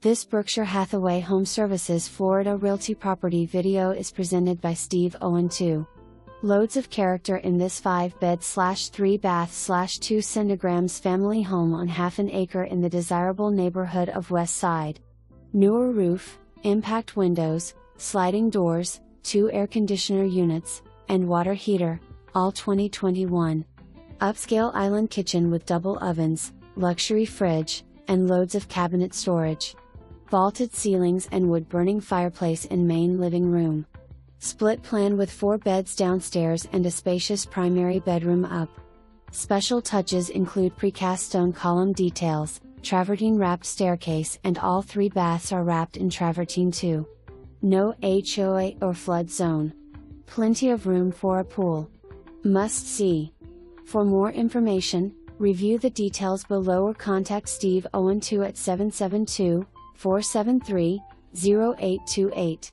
This Berkshire Hathaway HomeServices Florida Realty property video is presented by Steve Owen II. Loads of character in this 5-bed/3-bath/2 centigrams family home on half an acre in the desirable neighborhood of West Side. Newer roof, impact windows, sliding doors, 2 air conditioner units, and water heater, all 2021. Upscale island kitchen with double ovens, luxury fridge, and loads of cabinet storage. Vaulted ceilings and wood-burning fireplace in main living room. Split plan with 4 beds downstairs and a spacious primary bedroom up. Special touches include precast stone column details, travertine wrapped staircase, and all 3 baths are wrapped in travertine too. No HOA or flood zone. Plenty of room for a pool. Must see. For more information, review the details below or contact Steve Owen II at 772-473-0828.